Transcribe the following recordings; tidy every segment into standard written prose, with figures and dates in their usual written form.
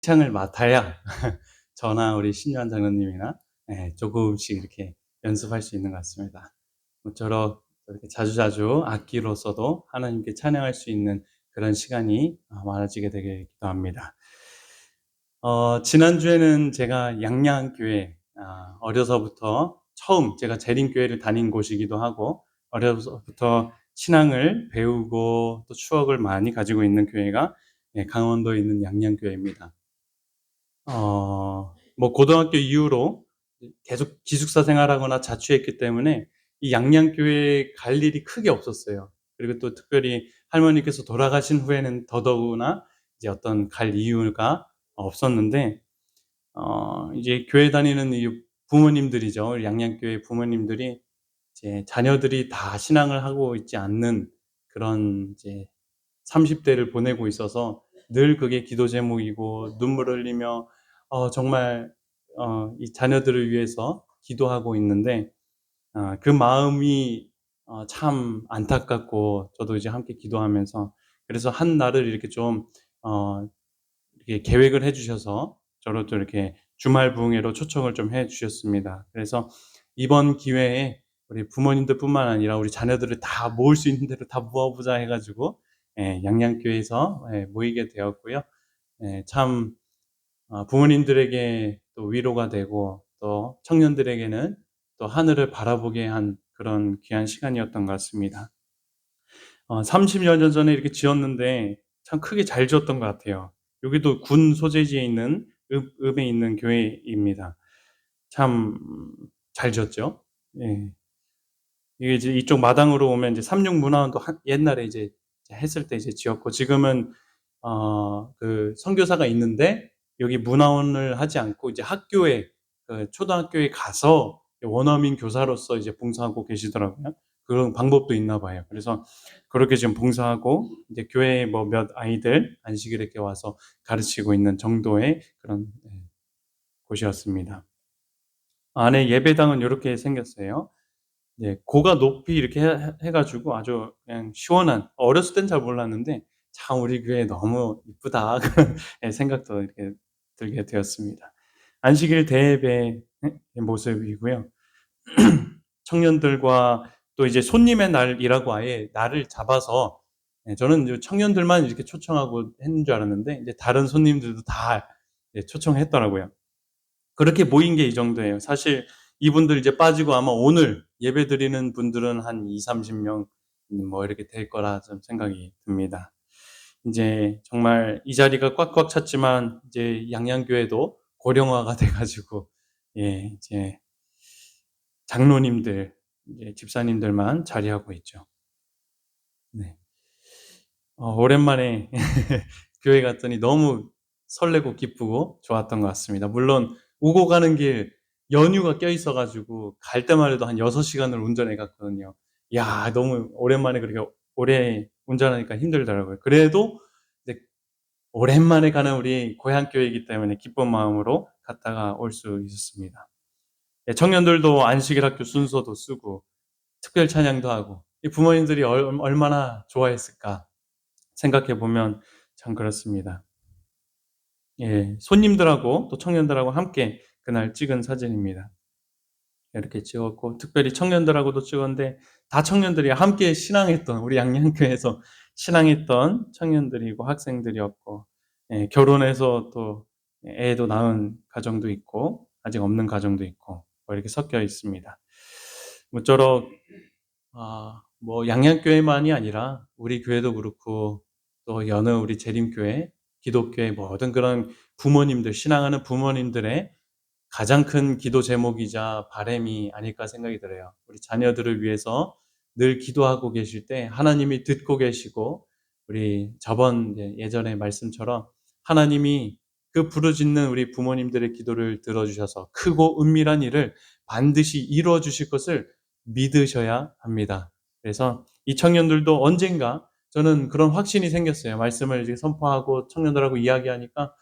창을 맡아야 저나 우리 신유한 장로님이나 조금씩 이렇게 연습할 수 있는 것 같습니다. 모쪼록 이렇게 자주자주 악기로서도 하나님께 찬양할 수 있는 그런 시간이 많아지게 되길 기도합니다. 지난주에는 제가 양양교회, 어려서부터 처음 제가 재림교회를 다닌 곳이기도 하고, 어려서부터 신앙을 배우고 또 추억을 많이 가지고 있는 교회가 강원도에 있는 양양교회입니다. 뭐 고등학교 이후로 계속 기숙사 생활하거나 자취했기 때문에 이 양양교회에 갈 일이 크게 없었어요. 그리고 또 특별히 할머니께서 돌아가신 후에는 더더구나 이제 어떤 갈 이유가 없었는데, 이제 교회 다니는 이 부모님들이죠. 우리 양양교회 부모님들이 이제 자녀들이 다 신앙을 하고 있지 않는 그런 이제 30대를 보내고 있어서 늘 그게 기도 제목이고 눈물을 흘리며 정말 이 자녀들을 위해서 기도하고 있는데, 그 마음이 참 안타깝고, 저도 이제 함께 기도하면서 그래서 한 날을 이렇게 좀 이렇게 계획을 해 주셔서 저를 또 이렇게 주말 부흥회로 초청을 좀 해 주셨습니다. 그래서 이번 기회에 우리 부모님들뿐만 아니라 우리 자녀들을 다 모을 수 있는 대로 다 모아 보자 해 가지고 양양교회에서 모이게 되었고요. 참 부모님들에게 또 위로가 되고, 또 청년들에게는 또 하늘을 바라보게 한 그런 귀한 시간이었던 것 같습니다. 30여 년 전에 이렇게 지었는데 참 크게 잘 지었던 것 같아요. 여기도 군 소재지에 있는 읍에 있는 교회입니다. 참 잘 지었죠. 예. 이게 이제 이쪽 마당으로 오면 이제 삼육문화원도 옛날에 이제 했을 때 이제 지었고, 지금은 그 선교사가 있는데 여기 문화원을 하지 않고 이제 학교에, 그 초등학교에 가서 원어민 교사로서 이제 봉사하고 계시더라고요. 그런 방법도 있나 봐요. 그래서 그렇게 지금 봉사하고 이제 교회에 뭐 몇 아이들 안식일에 이렇게 와서 가르치고 있는 정도의 그런 곳이었습니다. 안에 예배당은 요렇게 생겼어요. 네. 고가 높이 이렇게 해 가지고 아주 그냥 시원한, 어렸을 땐 잘 몰랐는데 '참 우리 교회 너무 이쁘다.' 그런 생각도 이렇게 들게 되었습니다. 안식일 대예배 모습이고요. 청년들과 또 이제 손님의 날이라고 아예 날을 잡아서, 저는 이제 청년들만 이렇게 초청하고 했는 줄 알았는데 이제 다른 손님들도 다 초청했더라고요. 그렇게 모인 게 이 정도예요. 사실 이분들 이제 빠지고 아마 오늘 예배드리는 분들은 한 20-30명 뭐 이렇게 될 거라 좀 생각이 듭니다. 인제 정말 이 자리가 꽉꽉 찼지만 이제 양양교회도 고령화가 돼 가지고 이제 장로님들, 이제 집사님들만 자리하고 있죠. 네. 오랜만에 교회 갔더니 너무 설레고 기쁘고 좋았던 것 같습니다. 물론 오고 가는 길 연휴가 껴있어 가지고 갈 때만 해도 한 6 시간을 운전해 갔거든요. 야, 너무 오랜만에 그렇게 오래 운전하니까 힘들더라고요. 그래도 이제 오랜만에 가는 우리 고향 교회이기 때문에 기쁜 마음으로 갔다가 올 수 있었습니다. 청년들도 안식일 학교 순서도 쓰고 특별 찬양도 하고, 이 부모님들이 얼마나 좋아했을까 생각해 보면 참 그렇습니다. 손님들하고 또 청년들하고 함께 그날 찍은 사진입니다. 이렇게 찍었고, 특별히 청년들하고도 찍었는데 다 청년들이 함께 신앙했던, 우리 양양교회에서 신앙했던 청년들이고 학생들이었고, 결혼해서 또 애도 낳은 가정도 있고 아직 없는 가정도 있고 뭐 이렇게 섞여 있습니다. 모쪼록 뭐 양양교회만이 아니라 우리 교회도 그렇고 또 여느 우리 재림교회, 기독교의 모든 그런 부모님들, 신앙하는 부모님들의 가장 큰 기도 제목이자 바람이 아닐까 생각이 들어요. 우리 자녀들을 위해서 늘 기도하고 계실 때 하나님이 듣고 계시고, 우리 저번 예전의 말씀처럼 하나님이 그 부르짖는 우리 부모님들의 기도를 들어주셔서 크고 은밀한 일을 반드시 이루어 주실 것을 믿으셔야 합니다. 그래서 이 청년들도 언젠가, 저는 그런 확신이 생겼어요. 말씀을 이제 선포하고 청년들하고 이야기하니까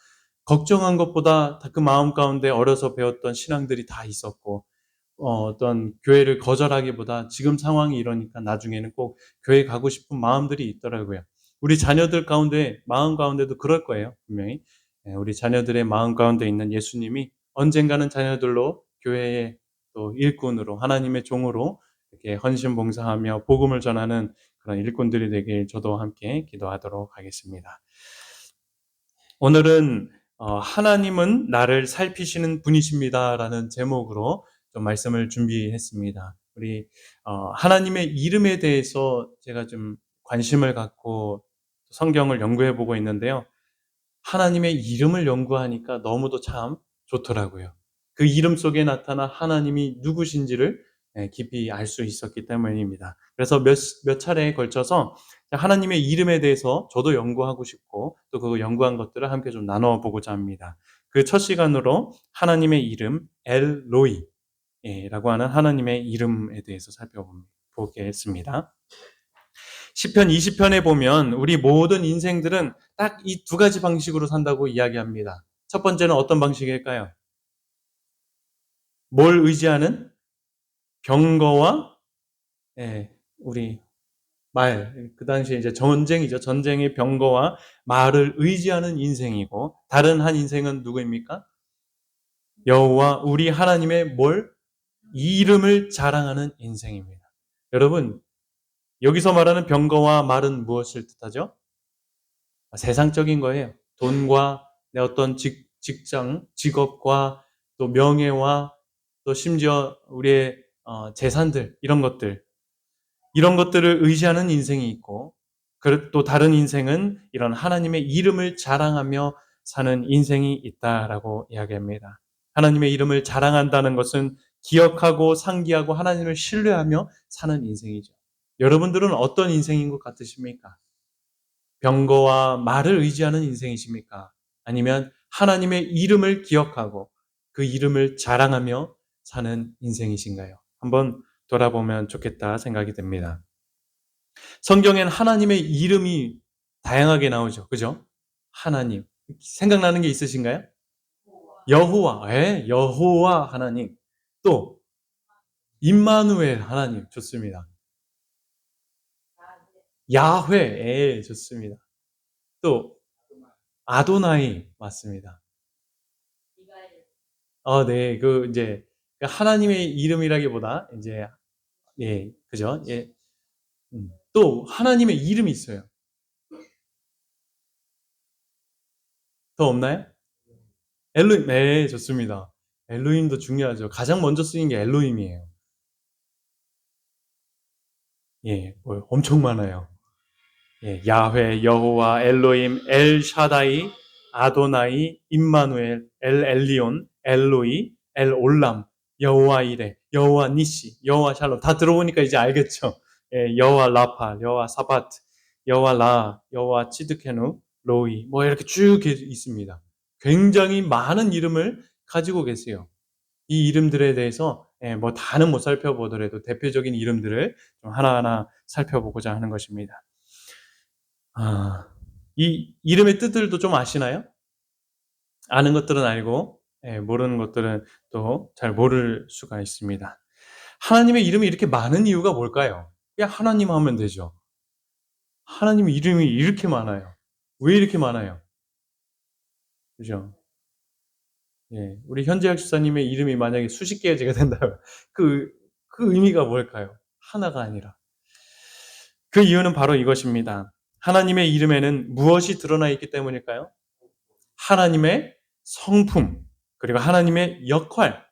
걱정한 것보다 다 그 마음 가운데 어려서 배웠던 신앙들이 다 있었고, 어떤 교회를 거절하기보다 지금 상황이 이러니까 나중에는 꼭 교회 가고 싶은 마음들이 있더라고요. 우리 자녀들 가운데, 마음 가운데도 그럴 거예요, 분명히. 우리 자녀들의 마음 가운데 있는 예수님이 언젠가는 자녀들로 교회의 또 일꾼으로 하나님의 종으로 이렇게 헌신봉사하며 복음을 전하는 그런 일꾼들이 되길 저도 함께 기도하도록 하겠습니다. 오늘은 하나님은 나를 살피시는 분이십니다라는 제목으로 좀 말씀을 준비했습니다. 우리 하나님의 이름에 대해서 제가 좀 관심을 갖고 성경을 연구해 보고 있는데요. 하나님의 이름을 연구하니까 너무도 참 좋더라고요. 그 이름 속에 나타난 하나님이 누구신지를 깊이 알 수 있었기 때문입니다. 그래서 몇 차례에 걸쳐서 하나님의 이름에 대해서 저도 연구하고 싶고 또 그 연구한 것들을 함께 좀 나눠 보고자 합니다. 그 첫 시간으로 하나님의 이름 엘로이라고 하는 하나님의 이름에 대해서 살펴보겠습니다. 시편 20편에 보면 우리 모든 인생들은 딱 이 두 가지 방식으로 산다고 이야기합니다. 첫 번째는 어떤 방식일까요? 뭘 의지하는? 병거와 우리 말. 그 당시에 이제 전쟁이죠. 전쟁의 병거와 말을 의지하는 인생이고, 다른 한 인생은 누구입니까? 여호와 우리 하나님의 이름을 자랑하는 인생입니다. 여러분, 여기서 말하는 병거와 말은 무엇을 뜻하죠? 세상적인 거예요. 돈과 내 어떤 직장, 직업과 또 명예와 또 심지어 우리의 재산들, 이런 것들을 의지하는 인생이 있고, 또 다른 인생은 이런 하나님의 이름을 자랑하며 사는 인생이 있다라고 이야기합니다. 하나님의 이름을 자랑한다는 것은 기억하고 상기하고 하나님을 신뢰하며 사는 인생이죠. 여러분들은 어떤 인생인 것 같으십니까? 병거와 말을 의지하는 인생이십니까? 아니면 하나님의 이름을 기억하고 그 이름을 자랑하며 사는 인생이신가요? 한번 돌아보면 좋겠다 생각이 됩니다. 성경엔 하나님의 이름이 다양하게 나오죠. 그죠? 하나님. 생각나는 게 있으신가요? 여호와. 여호와 하나님. 또 임마누엘 하나님. 좋습니다. 야훼. 좋습니다. 또 아도나이. 맞습니다. 네. 이제 하나님의 이름이라기보다 이제 그죠? 또 하나님의 이름이 있어요. 더 없나요? 엘로힘. 네, 좋습니다. 엘로힘도 중요하죠. 가장 먼저 쓰인 게 엘로힘이에요. 엄청 많아요. 야훼, 여호와, 엘로힘, 엘샤다이, 아도나이, 임마누엘, 엘리온, 엘로이, 엘올람, 여호와 이레, 여호와 니시, 여호와 샬롬. 다 들어보니까 이제 알겠죠? 여호와 라파, 여호와 사바트, 여호와 라, 여호와 치드케누, 로이, 이렇게 쭉 있습니다. 굉장히 많은 이름을 가지고 계세요. 이 이름들에 대해서 다는 못 살펴보더라도 대표적인 이름들을 좀 하나하나 살펴보고자 하는 것입니다. 이 이름의 뜻들도 좀 아시나요? 아는 것들은 알고 모르는 것들은 또 잘 모를 수가 있습니다. 하나님의 이름이 이렇게 많은 이유가 뭘까요? 그냥 하나님 하면 되죠. 하나님의 이름이 이렇게 많아요. 왜 이렇게 많아요? 그죠? 우리 현재학 집사님의 이름이 만약에 수십 개가 된다면 그 의미가 뭘까요? 하나가 아니라. 그 이유는 바로 이것입니다. 하나님의 이름에는 무엇이 드러나 있기 때문일까요? 하나님의 성품, 그리고 하나님의 역할,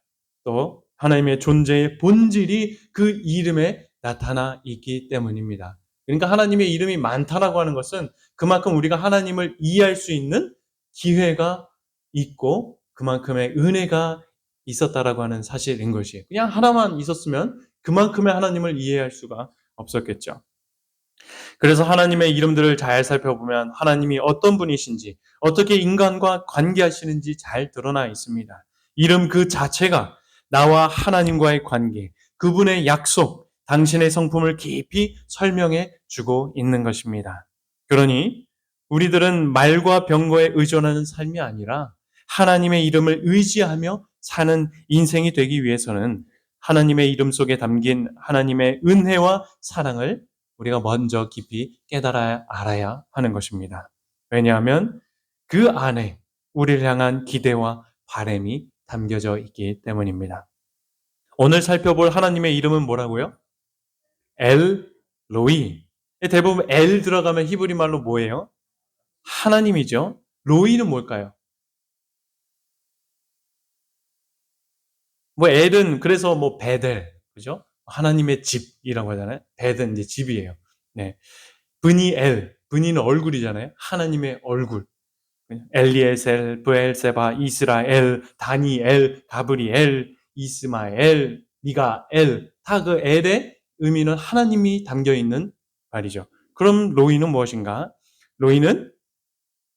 또 하나님의 존재의 본질이 그 이름에 나타나 있기 때문입니다. 그러니까 하나님의 이름이 많다라고 하는 것은 그만큼 우리가 하나님을 이해할 수 있는 기회가 있고 그만큼의 은혜가 있었다라고 하는 사실인 것이에요. 그냥 하나만 있었으면 그만큼의 하나님을 이해할 수가 없었겠죠. 그래서 하나님의 이름들을 잘 살펴보면 하나님이 어떤 분이신지, 어떻게 인간과 관계하시는지 잘 드러나 있습니다. 이름 그 자체가 나와 하나님과의 관계, 그분의 약속, 당신의 성품을 깊이 설명해 주고 있는 것입니다. 그러니 우리들은 말과 병거에 의존하는 삶이 아니라 하나님의 이름을 의지하며 사는 인생이 되기 위해서는 하나님의 이름 속에 담긴 하나님의 은혜와 사랑을 우리가 먼저 깊이 깨달아야 알아야 하는 것입니다. 왜냐하면 그 안에 우리를 향한 기대와 바람이 담겨져 있기 때문입니다. 오늘 살펴볼 하나님의 이름은 뭐라고요? 엘 로이. 대부분 엘 들어가면 히브리 말로 뭐예요? 하나님이죠. 로이는 뭘까요? 뭐 엘은 그래서 뭐 베델, 그죠? 하나님의 집이라고 하잖아요. 베델은 이제 집이에요. 네. 브니엘, 브니는 얼굴이잖아요. 하나님의 얼굴. 엘리에셀, 브엘세바, 이스라엘, 다니엘, 가브리엘, 이스마엘, 미가엘. 다 그 엘의 의미는 하나님이 담겨 있는 말이죠. 그럼 로이는 무엇인가? 로이는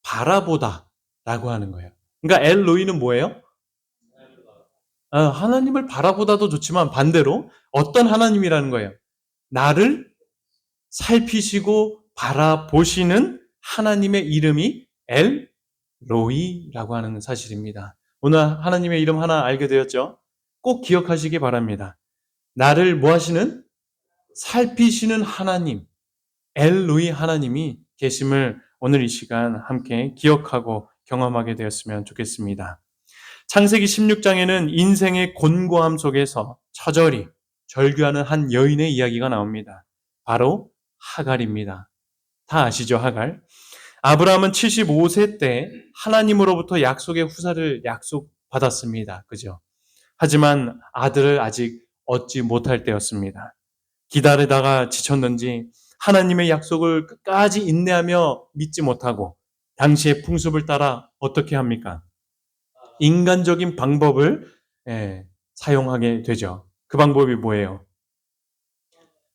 바라보다라고 하는 거예요. 그러니까 엘 로이는 뭐예요? 하나님을 바라보다도 좋지만 반대로 어떤 하나님이라는 거예요? 나를 살피시고 바라보시는 하나님의 이름이 엘 로이라고 하는 사실입니다. 오늘 하나님의 이름 하나 알게 되었죠? 꼭 기억하시기 바랍니다. 나를 뭐 하시는? 살피시는 하나님, 엘 로이 하나님이 계심을 오늘 이 시간 함께 기억하고 경험하게 되었으면 좋겠습니다. 창세기 16장에는 인생의 곤고함 속에서 처절히 절규하는 한 여인의 이야기가 나옵니다. 바로 하갈입니다. 다 아시죠, 하갈? 아브라함은 75세 때 하나님으로부터 약속의 후사를 약속받았습니다. 그죠? 하지만 아들을 아직 얻지 못할 때였습니다. 기다리다가 지쳤는지 하나님의 약속을 끝까지 인내하며 믿지 못하고 당시의 풍습을 따라 어떻게 합니까? 인간적인 방법을 사용하게 되죠. 그 방법이 뭐예요?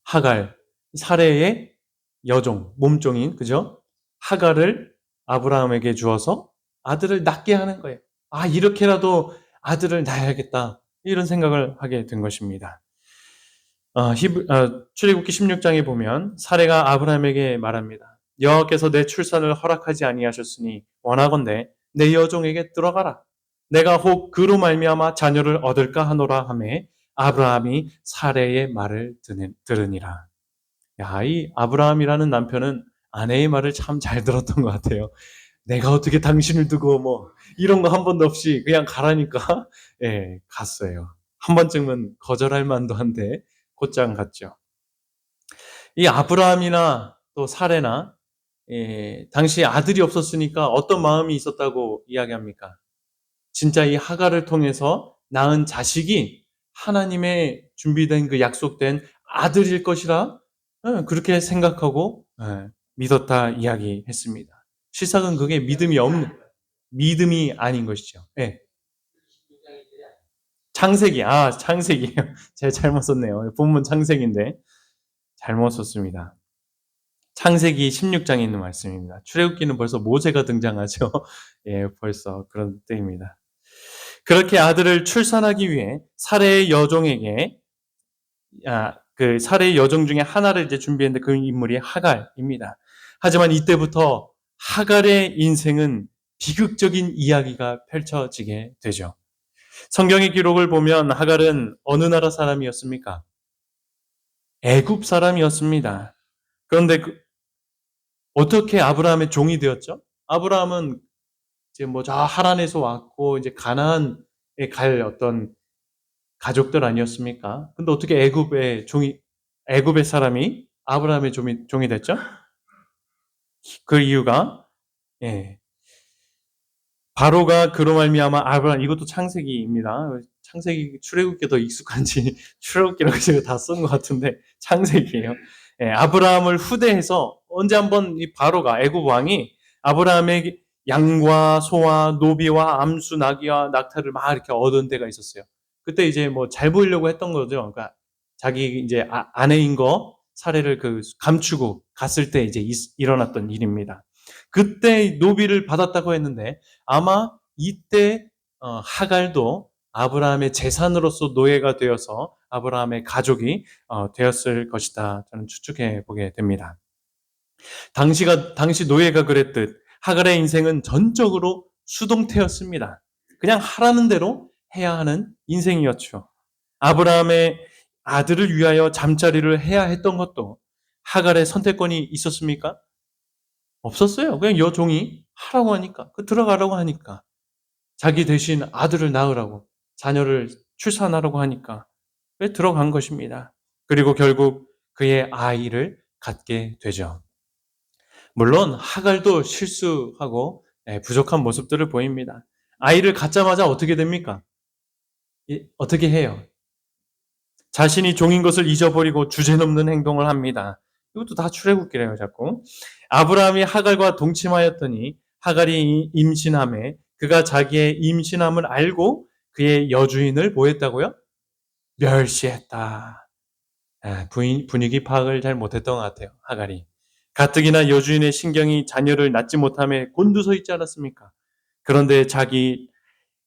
하갈, 사레의 여종, 몸종인, 그죠? 하갈을 아브라함에게 주어서 아들을 낳게 하는 거예요. 이렇게라도 아들을 낳아야겠다. 이런 생각을 하게 된 것입니다. 출애굽기 16장에 보면 사레가 아브라함에게 말합니다. 여호와께서 내 출산을 허락하지 아니하셨으니 원하건대 내 여종에게 들어가라. 내가 혹 그로 말미암아 자녀를 얻을까 하노라 하매 아브라함이 사레의 말을 들으니라. 이 아브라함이라는 남편은 아내의 말을 참 잘 들었던 것 같아요. 내가 어떻게 당신을 두고 뭐 이런 거 한 번도 없이 그냥 가라니까 갔어요. 한 번쯤은 거절할 만도 한데 곧장 갔죠. 이 아브라함이나 또 사레나 당시 아들이 없었으니까 어떤 마음이 있었다고 이야기합니까? 진짜 이 하갈을 통해서 낳은 자식이 하나님의 준비된 그 약속된 아들일 것이라 그렇게 생각하고 믿었다 이야기했습니다. 실상은 그게 믿음이 아닌 것이죠. 창세기예요. 제가 잘못 썼네요. 본문 창세기인데 잘못 썼습니다. 창세기 16장에 있는 말씀입니다. 출애굽기는 벌써 모세가 등장하죠. 벌써 그런 때입니다. 그렇게 아들을 출산하기 위해 사레의 여종에게 그 사레의 여종 중에 하나를 이제 준비했는데 그 인물이 하갈입니다. 하지만 이때부터 하갈의 인생은 비극적인 이야기가 펼쳐지게 되죠. 성경의 기록을 보면 하갈은 어느 나라 사람이었습니까? 애굽 사람이었습니다. 그런데 어떻게 아브라함의 종이 되었죠? 아브라함은 이제 뭐 저 하란에서 왔고 이제 가나안에 갈 어떤 가족들 아니었습니까? 근데 어떻게 애굽의 사람이 아브라함의 종이 됐죠? 그 이유가 바로가 그로 말미암아 아브라함, 이것도 창세기입니다. 창세기 출애굽기 더 익숙한지 출애굽기라고 제가 다 쓴 것 같은데 창세기예요. 아브라함을 후대해서 언제 한번 이 바로가 애굽 왕이 아브라함의 양과 소와 노비와 암수 나귀와 낙타를 막 이렇게 얻은 데가 있었어요. 그때 이제 뭐 잘 보이려고 했던 거죠. 그러니까 자기 이제 아내인 거 사례를 감추고 갔을 때 이제 일어났던 일입니다. 그때 노비를 받았다고 했는데 아마 이때 하갈도 아브라함의 재산으로서 노예가 되어서 아브라함의 가족이 되었을 것이다. 저는 추측해 보게 됩니다. 당시 노예가 그랬듯 하갈의 인생은 전적으로 수동태였습니다. 그냥 하라는 대로 해야 하는 인생이었죠. 아브라함의 아들을 위하여 잠자리를 해야 했던 것도 하갈의 선택권이 있었습니까? 없었어요. 그냥 여종이 하라고 하니까, 들어가라고 하니까. 자기 대신 아들을 낳으라고, 자녀를 출산하라고 하니까 왜 들어간 것입니다. 그리고 결국 그의 아이를 갖게 되죠. 물론 하갈도 실수하고 부족한 모습들을 보입니다. 아이를 갖자마자 어떻게 됩니까? 어떻게 해요? 자신이 종인 것을 잊어버리고 주제넘는 행동을 합니다. 이것도 다 출애굽기래요, 자꾸. 아브라함이 하갈과 동침하였더니 하갈이 임신함에 그가 자기의 임신함을 알고 그의 여주인을 뭐 했다고요? 멸시했다. 분위기 파악을 잘 못했던 것 같아요, 하갈이. 가뜩이나 여주인의 신경이 자녀를 낳지 못함에 곤두서 있지 않았습니까? 그런데 자기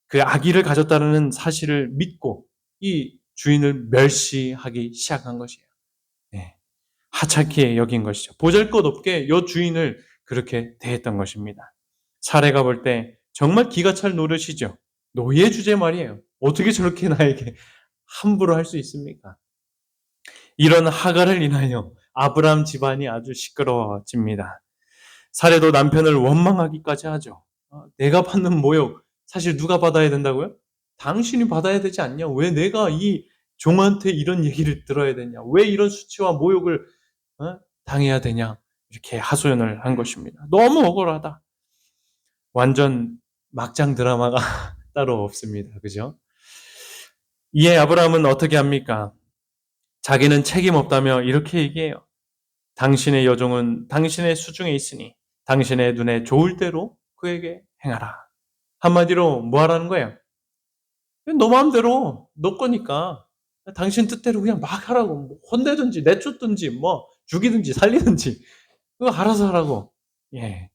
그 아기를 가졌다는 사실을 믿고 이 주인을 멸시하기 시작한 것이에요. 네. 하찮게 여긴 것이죠. 보잘것없게 여 주인을 그렇게 대했던 것입니다. 사례가 볼 때 정말 기가 찰 노릇이죠. 노예 주제 말이에요. 어떻게 저렇게 나에게 함부로 할 수 있습니까? 이런 하갈을 인하여 아브라함 집안이 아주 시끄러워집니다. 사례도 남편을 원망하기까지 하죠. 내가 받는 모욕, 사실 누가 받아야 된다고요? 당신이 받아야 되지 않냐? 왜 내가 이 종한테 이런 얘기를 들어야 되냐? 왜 이런 수치와 모욕을 당해야 되냐? 이렇게 하소연을 한 것입니다. 너무 억울하다. 완전 막장 드라마가 따로 없습니다. 그죠? 이에 아브라함은 어떻게 합니까? 자기는 책임 없다며 이렇게 얘기해요. 당신의 여종은 당신의 수중에 있으니 당신의 눈에 좋을 대로 그에게 행하라. 한마디로 뭐 하라는 거예요? 너 마음대로 너 거니까 당신 뜻대로 그냥 막 하라고. 뭐 혼내든지 내쫓든지 뭐 죽이든지 살리든지 그거 알아서 하라고. 예.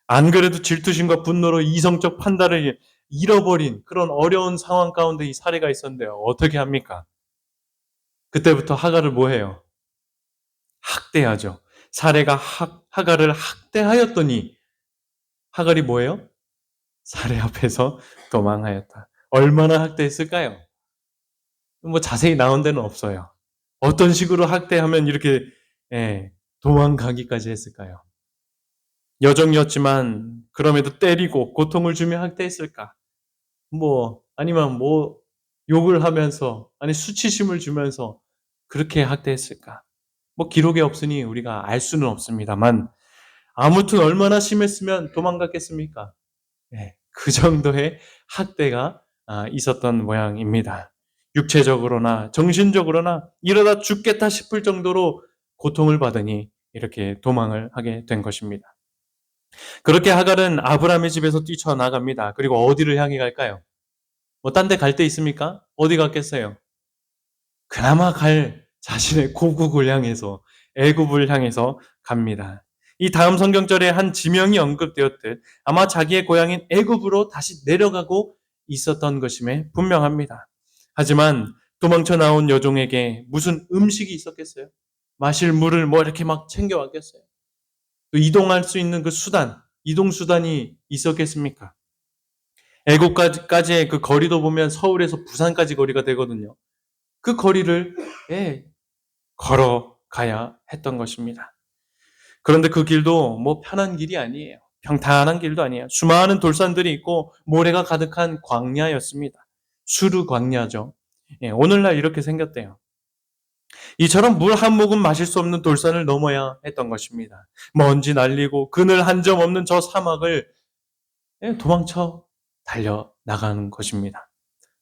안 그래도 질투심과 분노로 이성적 판단을 잃어버린 그런 어려운 상황 가운데 이 사례가 있었는데요. 어떻게 합니까? 그때부터 하갈을 뭐 해요? 학대하죠. 사례가 하갈을 학대하였더니 하갈이 뭐예요? 사례 앞에서 도망하였다. 얼마나 학대했을까요? 뭐 자세히 나온 데는 없어요. 어떤 식으로 학대하면 이렇게 도망가기까지 했을까요? 여종이었지만 그럼에도 때리고 고통을 주며 학대했을까? 아니면 욕을 하면서 아니 수치심을 주면서 그렇게 학대했을까? 기록에 없으니 우리가 알 수는 없습니다만 아무튼 얼마나 심했으면 도망갔겠습니까? 그 정도의 학대가 있었던 모양입니다. 육체적으로나 정신적으로나 이러다 죽겠다 싶을 정도로 고통을 받으니 이렇게 도망을 하게 된 것입니다. 그렇게 하갈은 아브라함의 집에서 뛰쳐나갑니다. 그리고 어디를 향해 갈까요? 딴 데 갈 데 있습니까? 어디 갔겠어요? 그나마 갈 자신의 고국을 향해서 애굽을 향해서 갑니다. 이 다음 성경절에 한 지명이 언급되었듯 아마 자기의 고향인 애굽으로 다시 내려가고 있었던 것임에 분명합니다. 하지만 도망쳐 나온 여종에게 무슨 음식이 있었겠어요? 마실 물을 이렇게 막 챙겨왔겠어요? 또 이동할 수 있는 그 이동 수단이 있었겠습니까? 애국까지의 그 거리도 보면 서울에서 부산까지 거리가 되거든요. 그 거리를 걸어가야 했던 것입니다. 그런데 그 길도 편한 길이 아니에요. 평탄한 길도 아니에요. 수많은 돌산들이 있고 모래가 가득한 광야였습니다. 수르 광야죠. 오늘날 이렇게 생겼대요. 이처럼 물 한 모금 마실 수 없는 돌산을 넘어야 했던 것입니다. 먼지 날리고 그늘 한 점 없는 저 사막을 도망쳐 달려 나가는 것입니다.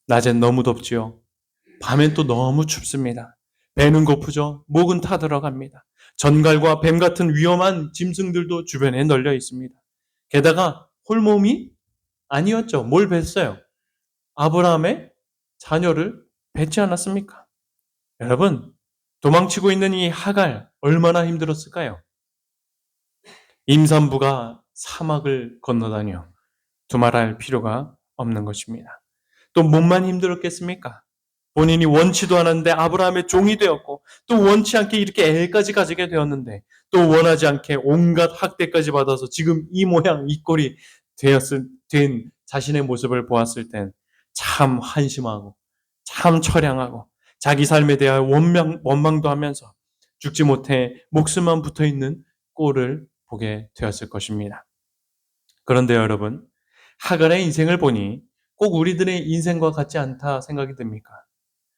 낮엔 너무 덥지요. 밤엔 또 너무 춥습니다. 배는 고프죠. 목은 타들어갑니다. 전갈과 뱀 같은 위험한 짐승들도 주변에 널려 있습니다. 게다가 홀몸이 아니었죠. 뭘 뵀어요? 아브라함의 자녀를 뵙지 않았습니까? 여러분, 도망치고 있는 이 하갈 얼마나 힘들었을까요? 임산부가 사막을 건너다녀 두말할 필요가 없는 것입니다. 또 몸만 힘들었겠습니까? 본인이 원치도 않았는데 아브라함의 종이 되었고 또 원치 않게 이렇게 애까지 가지게 되었는데 또 원하지 않게 온갖 학대까지 받아서 지금 이 모양 이 꼴이 된 자신의 모습을 보았을 땐 참 한심하고 참 처량하고 자기 삶에 대한 원망도 하면서 죽지 못해 목숨만 붙어있는 꼴을 보게 되었을 것입니다. 그런데 여러분, 하갈의 인생을 보니 꼭 우리들의 인생과 같지 않다 생각이 듭니까?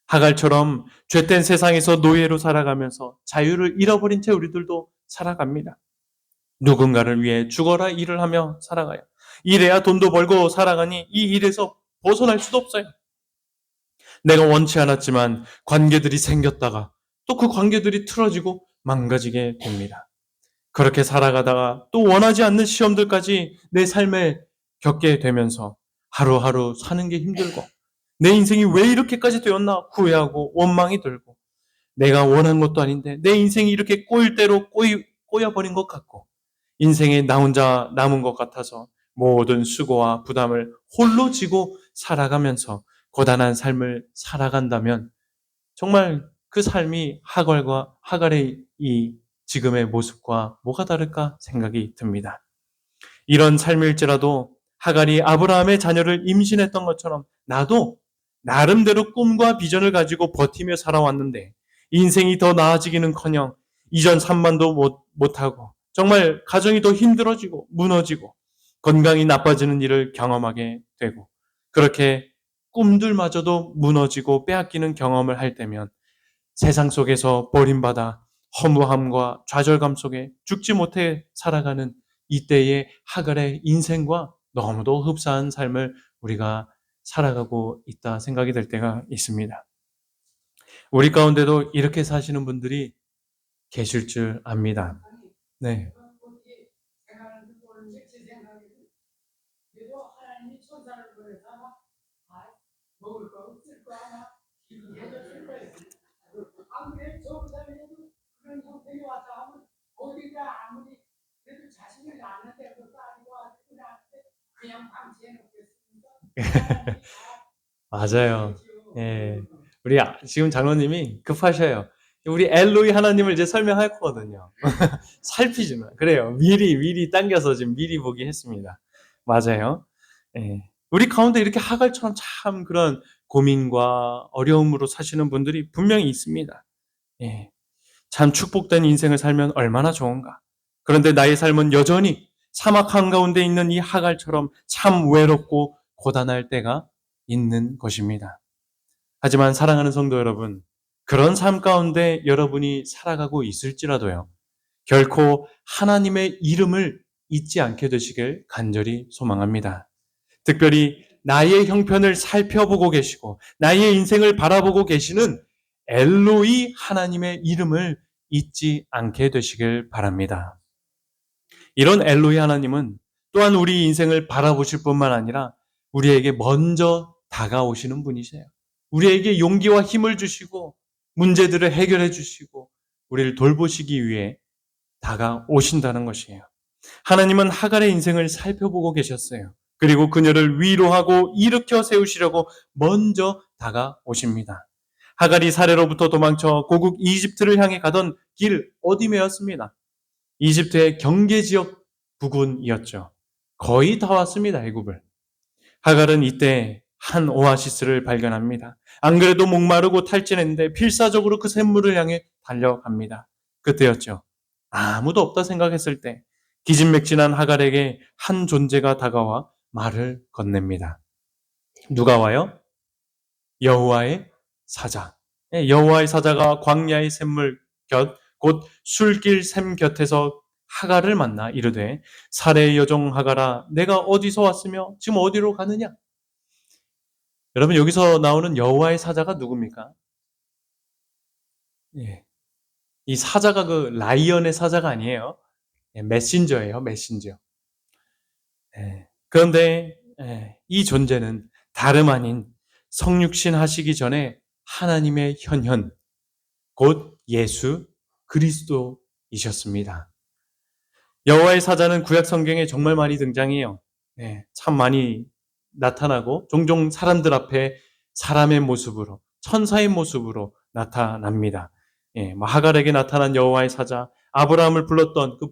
하갈처럼 죄된 세상에서 노예로 살아가면서 자유를 잃어버린 채 우리들도 살아갑니다. 누군가를 위해 죽어라 일을 하며 살아가요. 일해야 돈도 벌고 살아가니 이 일에서 벗어날 수도 없어요. 내가 원치 않았지만 관계들이 생겼다가 또 그 관계들이 틀어지고 망가지게 됩니다. 그렇게 살아가다가 또 원하지 않는 시험들까지 내 삶에 겪게 되면서 하루하루 사는 게 힘들고 내 인생이 왜 이렇게까지 되었나 후회하고 원망이 들고 내가 원한 것도 아닌데 내 인생이 이렇게 꼬일 대로 꼬여버린 것 같고 인생에 나 혼자 남은 것 같아서 모든 수고와 부담을 홀로 지고 살아가면서 고단한 삶을 살아간다면 정말 그 삶이 하갈의 이 지금의 모습과 뭐가 다를까 생각이 듭니다. 이런 삶일지라도 하갈이 아브라함의 자녀를 임신했던 것처럼 나도 나름대로 꿈과 비전을 가지고 버티며 살아왔는데 인생이 더 나아지기는커녕 이전 산만도 못하고 정말 가정이 더 힘들어지고 무너지고 건강이 나빠지는 일을 경험하게 되고 그렇게 꿈들마저도 무너지고 빼앗기는 경험을 할 때면 세상 속에서 버림받아 허무함과 좌절감 속에 죽지 못해 살아가는 이때의 하갈의 인생과 너무도 흡사한 삶을 우리가 살아가고 있다 생각이 될 때가 있습니다. 우리 가운데도 이렇게 사시는 분들이 계실 줄 압니다. 네. 맞아요. 예. 우리 지금 장로님이 급하셔요. 우리 엘로이 하나님을 이제 설명할 거거든요. 살피지만. 그래요. 미리 당겨서 지금 미리 보기 했습니다. 맞아요. 예. 우리 가운데 이렇게 하갈처럼 참 그런 고민과 어려움으로 사시는 분들이 분명히 있습니다. 예. 참 축복된 인생을 살면 얼마나 좋은가. 그런데 나의 삶은 여전히 사막 한가운데 있는 이 하갈처럼 참 외롭고 고단할 때가 있는 것입니다. 하지만 사랑하는 성도 여러분, 그런 삶 가운데 여러분이 살아가고 있을지라도요, 결코 하나님의 이름을 잊지 않게 되시길 간절히 소망합니다. 특별히 나의 형편을 살펴보고 계시고 나의 인생을 바라보고 계시는 엘로이 하나님의 이름을 잊지 않게 되시길 바랍니다. 이런 엘로이 하나님은 또한 우리 인생을 바라보실 뿐만 아니라 우리에게 먼저 다가오시는 분이세요. 우리에게 용기와 힘을 주시고 문제들을 해결해 주시고 우리를 돌보시기 위해 다가오신다는 것이에요. 하나님은 하갈의 인생을 살펴보고 계셨어요. 그리고 그녀를 위로하고 일으켜 세우시려고 먼저 다가오십니다. 하갈이 사례로부터 도망쳐 고국 이집트를 향해 가던 길 어디메였습니다. 이집트의 경계지역 부근이었죠. 거의 다 왔습니다. 애굽을. 하갈은 이때 한 오아시스를 발견합니다. 안 그래도 목마르고 탈진했는데 필사적으로 그 샘물을 향해 달려갑니다. 그때였죠. 아무도 없다 생각했을 때 기진맥진한 하갈에게 한 존재가 다가와 말을 건넵니다. 누가 와요? 여호와의 사자. 여호와의 사자가 광야의 샘물 곁 곧 술길 샘 곁에서 하갈을 만나 이르되 사레의 여종 하갈아 내가 어디서 왔으며 지금 어디로 가느냐? 여러분 여기서 나오는 여호와의 사자가 누굽니까? 예. 이 사자가 그 라이언의 사자가 아니에요. 메신저예요. 메신저. 그런데 이 존재는 다름 아닌 성육신 하시기 전에 하나님의 현현 곧 예수 그리스도이셨습니다. 여호와의 사자는 구약 성경에 정말 많이 등장해요. 참 많이 나타나고 종종 사람들 앞에 사람의 모습으로 천사의 모습으로 나타납니다. 하갈에게 나타난 여호와의 사자, 아브라함을 불렀던 그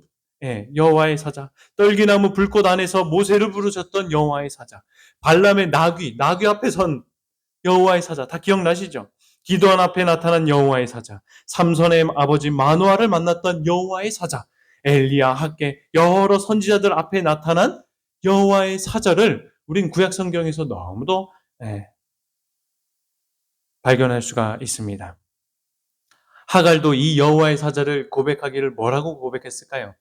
여호와의 사자, 떨기나무 불꽃 안에서 모세를 부르셨던 여호와의 사자, 발람의 나귀 앞에 선 여호와의 사자 다 기억나시죠? 기도한 앞에 나타난 여호와의 사자, 삼손의 아버지 마노아를 만났던 여호와의 사자, 엘리야, 학개 여러 선지자들 앞에 나타난 여호와의 사자를 우린 구약 성경에서 너무도 발견할 수가 있습니다. 하갈도 이 여호와의 사자를 고백하기를 뭐라고 고백했을까요?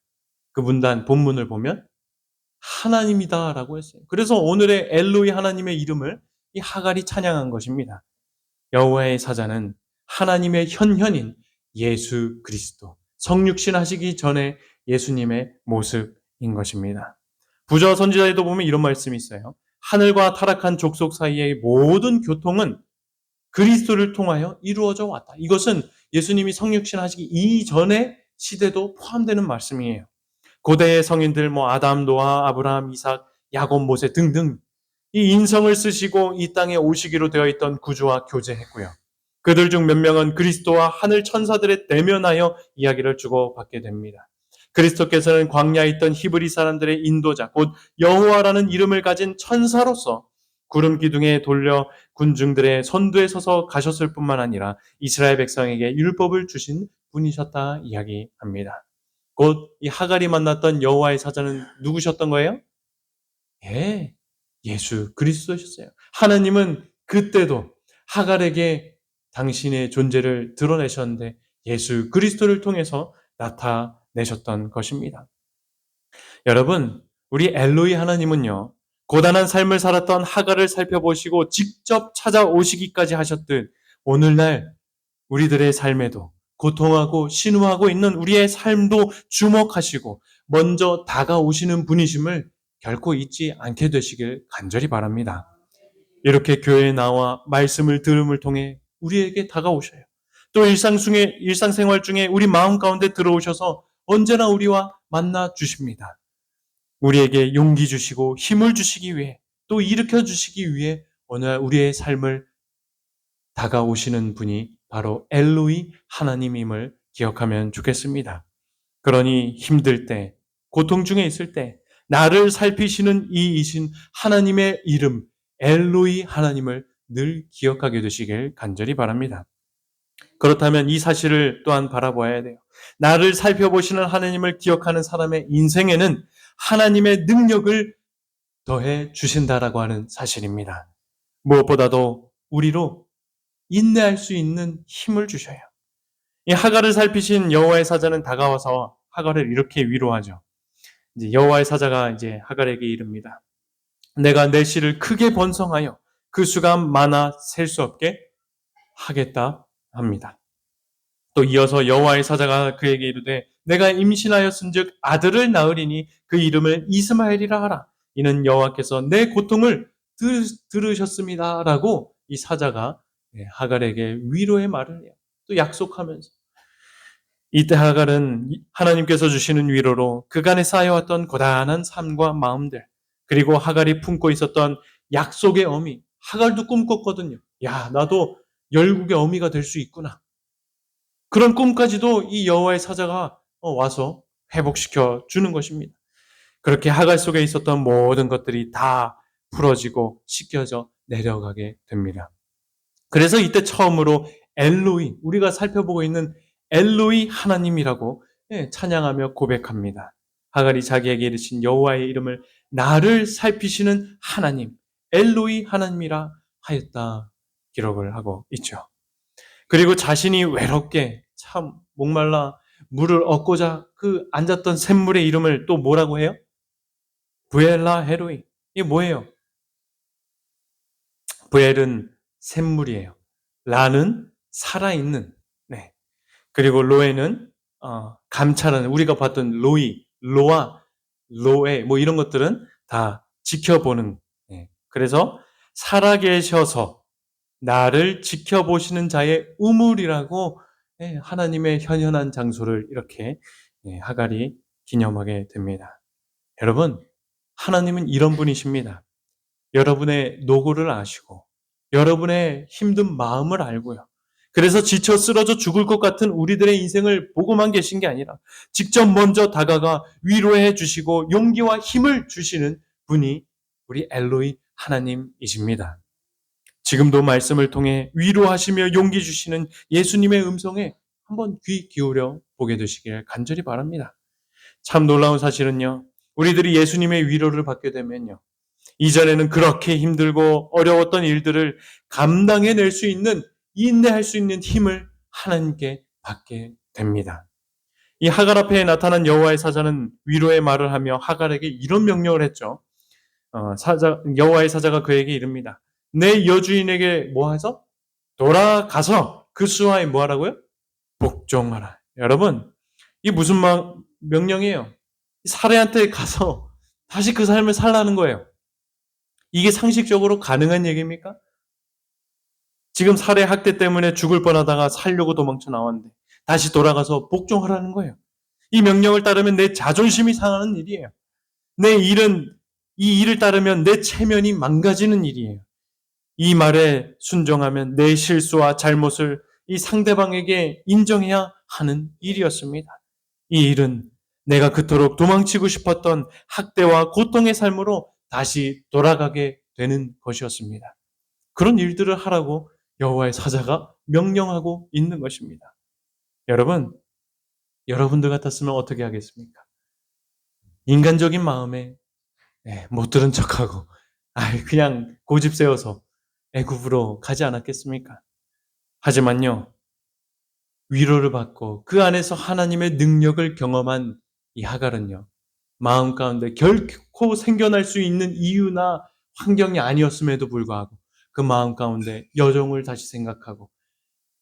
그 문단 본문을 보면 하나님이다라고 했어요. 그래서 오늘의 엘로이 하나님의 이름을 이 하갈이 찬양한 것입니다. 여호와의 사자는 하나님의 현현인 예수 그리스도, 성육신 하시기 전에 예수님의 모습인 것입니다. 부저 선지자에도 보면 이런 말씀이 있어요. 하늘과 타락한 족속 사이의 모든 교통은 그리스도를 통하여 이루어져 왔다. 이것은 예수님이 성육신 하시기 이전의 시대도 포함되는 말씀이에요. 고대의 성인들 아담, 노아, 아브라함, 이삭, 야곱, 모세 등등 이 인성을 쓰시고 이 땅에 오시기로 되어 있던 구주와 교제했고요. 그들 중 몇 명은 그리스도와 하늘 천사들에 대면하여 이야기를 주고받게 됩니다. 그리스도께서는 광야에 있던 히브리 사람들의 인도자, 곧 여호와라는 이름을 가진 천사로서 구름 기둥에 돌려 군중들의 선두에 서서 가셨을 뿐만 아니라 이스라엘 백성에게 율법을 주신 분이셨다 이야기합니다. 곧 이 하갈이 만났던 여호와의 사자는 누구셨던 거예요? 예, 예수 그리스도셨어요. 하나님은 그때도 하갈에게 당신의 존재를 드러내셨는데 예수 그리스도를 통해서 나타내셨던 것입니다. 여러분, 우리 엘로이 하나님은요, 고단한 삶을 살았던 하갈을 살펴보시고 직접 찾아오시기까지 하셨듯 오늘날 우리들의 삶에도 고통하고 신음하고 있는 우리의 삶도 주목하시고 먼저 다가오시는 분이심을 결코 잊지 않게 되시길 간절히 바랍니다. 이렇게 교회에 나와 말씀을 들음을 통해 우리에게 다가오셔요. 또 일상생활 중에 우리 마음 가운데 들어오셔서 언제나 우리와 만나 주십니다. 우리에게 용기 주시고 힘을 주시기 위해 또 일으켜 주시기 위해 오늘 우리의 삶을 다가오시는 분이 바로 엘로이 하나님임을 기억하면 좋겠습니다. 그러니 힘들 때, 고통 중에 있을 때 나를 살피시는 이이신 하나님의 이름 엘로이 하나님을 늘 기억하게 되시길 간절히 바랍니다. 그렇다면 이 사실을 또한 바라보아야 돼요. 나를 살펴보시는 하나님을 기억하는 사람의 인생에는 하나님의 능력을 더해 주신다라고 하는 사실입니다. 무엇보다도 우리로 인내할 수 있는 힘을 주셔요. 이 하갈을 살피신 여호와의 사자는 다가와서 하갈을 이렇게 위로하죠. 이제 여호와의 사자가 이제 하갈에게 이릅니다. 내가 내 씨를 크게 번성하여 그 수가 많아 셀 수 없게 하겠다 합니다. 또 이어서 여호와의 사자가 그에게 이르되 내가 임신하였은즉 아들을 낳으리니 그 이름을 이스마엘이라 하라. 이는 여호와께서 내 고통을 들으셨습니다라고 이 사자가 하갈에게 위로의 말을 해요. 또 약속하면서 이때 하갈은 하나님께서 주시는 위로로 그간에 쌓여왔던 고단한 삶과 마음들 그리고 하갈이 품고 있었던 약속의 어미 하갈도 꿈꿨거든요. 야, 나도 열국의 어미가 될 수 있구나. 그런 꿈까지도 이 여호와의 사자가 와서 회복시켜 주는 것입니다. 그렇게 하갈 속에 있었던 모든 것들이 다 풀어지고 씻겨져 내려가게 됩니다. 그래서 이때 처음으로 엘로이, 우리가 살펴보고 있는 엘로이 하나님이라고 찬양하며 고백합니다. 하갈이 자기에게 이르신 여호와의 이름을 나를 살피시는 하나님, 엘로이 하나님이라 하였다 기록을 하고 있죠. 그리고 자신이 외롭게 참 목말라 물을 얻고자 그 앉았던 샘물의 이름을 또 뭐라고 해요? 부엘라 헤로이. 이게 뭐예요? 부엘은 샘물이에요. 라는 살아있는. 네. 그리고 로에는 감찰하는 우리가 봤던 로이, 로아, 로에 이런 것들은 다 지켜보는. 네. 그래서 살아계셔서 나를 지켜보시는 자의 우물이라고 하나님의 현현한 장소를 이렇게 하갈이 기념하게 됩니다. 여러분, 하나님은 이런 분이십니다. 여러분의 노고를 아시고 여러분의 힘든 마음을 알고요. 그래서 지쳐 쓰러져 죽을 것 같은 우리들의 인생을 보고만 계신 게 아니라 직접 먼저 다가가 위로해 주시고 용기와 힘을 주시는 분이 우리 엘로이 하나님이십니다. 지금도 말씀을 통해 위로하시며 용기 주시는 예수님의 음성에 한번 귀 기울여 보게 되시길 간절히 바랍니다. 참 놀라운 사실은요. 우리들이 예수님의 위로를 받게 되면요. 이전에는 그렇게 힘들고 어려웠던 일들을 감당해낼 수 있는, 인내할 수 있는 힘을 하나님께 받게 됩니다. 이 하갈 앞에 나타난 여호와의 사자는 위로의 말을 하며 하갈에게 이런 명령을 했죠. 여호와의 사자가 그에게 이릅니다. 내 여주인에게 뭐하죠? 돌아가서 그 수하에 뭐하라고요? 복종하라. 여러분, 이 무슨 명령이에요? 사례한테 가서 다시 그 삶을 살라는 거예요. 이게 상식적으로 가능한 얘기입니까? 지금 살해 학대 때문에 죽을 뻔하다가 살려고 도망쳐 나왔는데 다시 돌아가서 복종하라는 거예요. 이 명령을 따르면 내 자존심이 상하는 일이에요. 이 일을 따르면 내 체면이 망가지는 일이에요. 이 말에 순종하면 내 실수와 잘못을 이 상대방에게 인정해야 하는 일이었습니다. 이 일은 내가 그토록 도망치고 싶었던 학대와 고통의 삶으로 다시 돌아가게 되는 것이었습니다. 그런 일들을 하라고 여호와의 사자가 명령하고 있는 것입니다. 여러분, 여러분들 같았으면 어떻게 하겠습니까? 인간적인 마음에 못 들은 척하고 그냥 고집 세워서 애굽으로 가지 않았겠습니까? 하지만요, 위로를 받고 그 안에서 하나님의 능력을 경험한 이 하갈은요, 마음 가운데 결코 생겨날 수 있는 이유나 환경이 아니었음에도 불구하고 그 마음 가운데 여종을 다시 생각하고